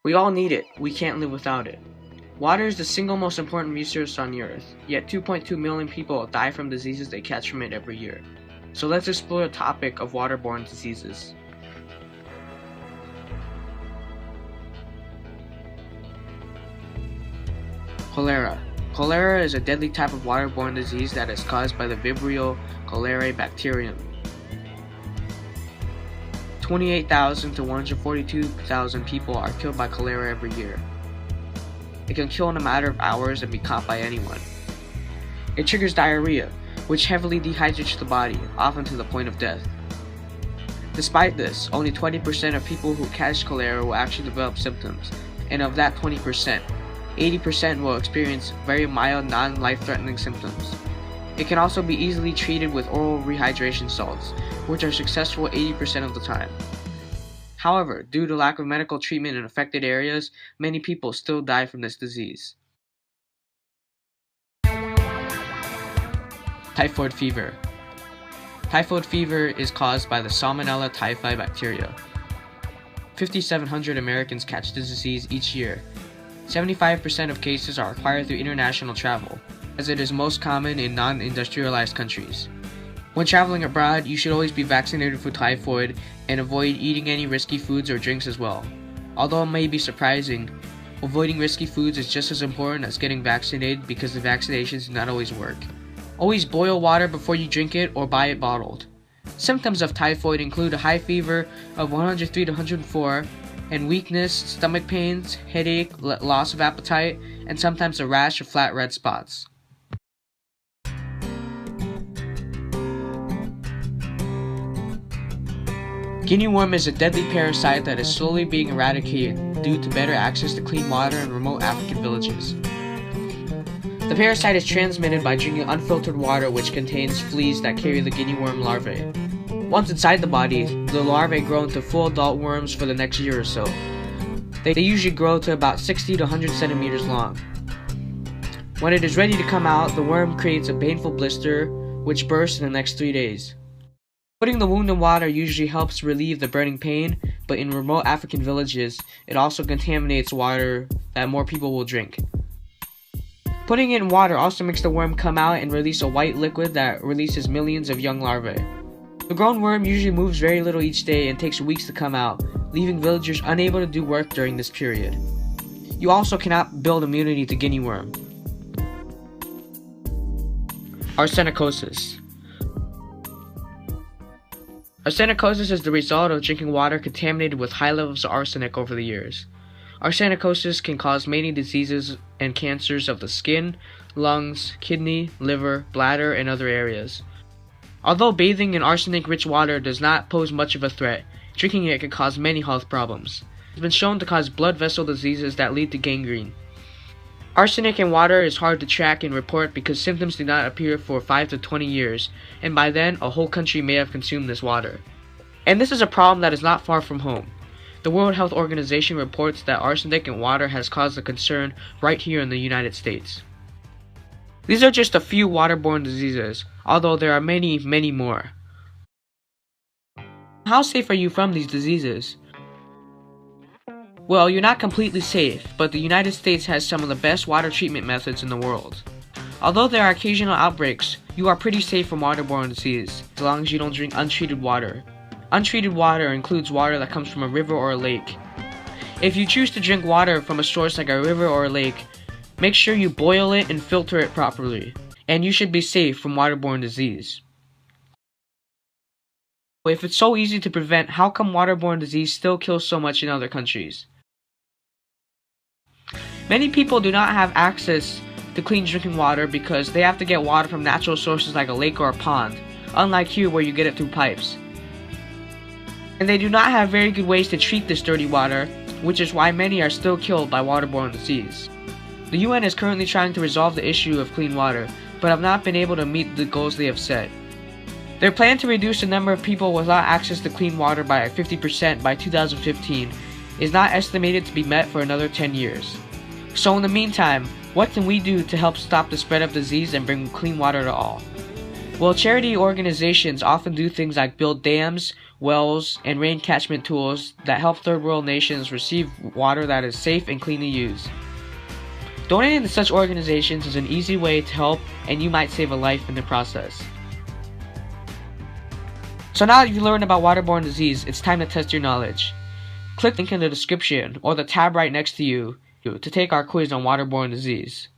We all need it. We can't live without it. Water is the single most important resource on the earth, yet 2.2 million people die from diseases they catch from it every year. So let's explore the topic of waterborne diseases. Cholera. Cholera is a deadly type of waterborne disease that is caused by the Vibrio cholerae bacterium. 28,000 to 142,000 people are killed by cholera every year. It can kill in a matter of hours and be caught by anyone. It triggers diarrhea, which heavily dehydrates the body, often to the point of death. Despite this, only 20% of people who catch cholera will actually develop symptoms, and of that 20%, 80% will experience very mild, non-life-threatening symptoms. It can also be easily treated with oral rehydration salts, which are successful 80% of the time. However, due to lack of medical treatment in affected areas, many people still die from this disease. Typhoid fever. Typhoid fever is caused by the Salmonella typhi bacteria. 5,700 Americans catch this disease each year. 75% of cases are acquired through international travel, as it is most common in non-industrialized countries. When traveling abroad, you should always be vaccinated for typhoid and avoid eating any risky foods or drinks as well. Although it may be surprising, avoiding risky foods is just as important as getting vaccinated because the vaccinations do not always work. Always boil water before you drink it or buy it bottled. Symptoms of typhoid include a high fever of 103 to 104, and weakness, stomach pains, headache, loss of appetite, and sometimes a rash of flat red spots. Guinea worm is a deadly parasite that is slowly being eradicated due to better access to clean water in remote African villages. The parasite is transmitted by drinking unfiltered water which contains fleas that carry the guinea worm larvae. Once inside the body, the larvae grow into full adult worms for the next year or so. They usually grow to about 60 to 100 centimeters long. When it is ready to come out, the worm creates a painful blister which bursts in the next 3 days. Putting the wound in water usually helps relieve the burning pain, but in remote African villages, it also contaminates water that more people will drink. Putting it in water also makes the worm come out and release a white liquid that releases millions of young larvae. The grown worm usually moves very little each day and takes weeks to come out, leaving villagers unable to do work during this period. You also cannot build immunity to guinea worm. Arsenicosis. Arsenicosis is the result of drinking water contaminated with high levels of arsenic over the years. Arsenicosis can cause many diseases and cancers of the skin, lungs, kidney, liver, bladder, and other areas. Although bathing in arsenic-rich water does not pose much of a threat, drinking it can cause many health problems. It's been shown to cause blood vessel diseases that lead to gangrene. Arsenic in water is hard to track and report because symptoms do not appear for 5 to 20 years, and by then, a whole country may have consumed this water. And this is a problem that is not far from home. The World Health Organization reports that arsenic in water has caused a concern right here in the United States. These are just a few waterborne diseases, although there are many, many more. How safe are you from these diseases? Well, you're not completely safe, but the United States has some of the best water treatment methods in the world. Although there are occasional outbreaks, you are pretty safe from waterborne disease, as long as you don't drink untreated water. Untreated water includes water that comes from a river or a lake. If you choose to drink water from a source like a river or a lake, make sure you boil it and filter it properly, and you should be safe from waterborne disease. If it's so easy to prevent, how come waterborne disease still kills so much in other countries? Many people do not have access to clean drinking water because they have to get water from natural sources like a lake or a pond, unlike here where you get it through pipes. And they do not have very good ways to treat this dirty water, which is why many are still killed by waterborne disease. The UN is currently trying to resolve the issue of clean water, but have not been able to meet the goals they have set. Their plan to reduce the number of people without access to clean water by 50% by 2015 is not estimated to be met for another 10 years. So in the meantime, what can we do to help stop the spread of disease and bring clean water to all? Well, charity organizations often do things like build dams, wells, and rain catchment tools that help third world nations receive water that is safe and clean to use. Donating to such organizations is an easy way to help, and you might save a life in the process. So now that you've learned about waterborne disease, it's time to test your knowledge. Click the link in the description or the tab right next to you to take our quiz on waterborne disease.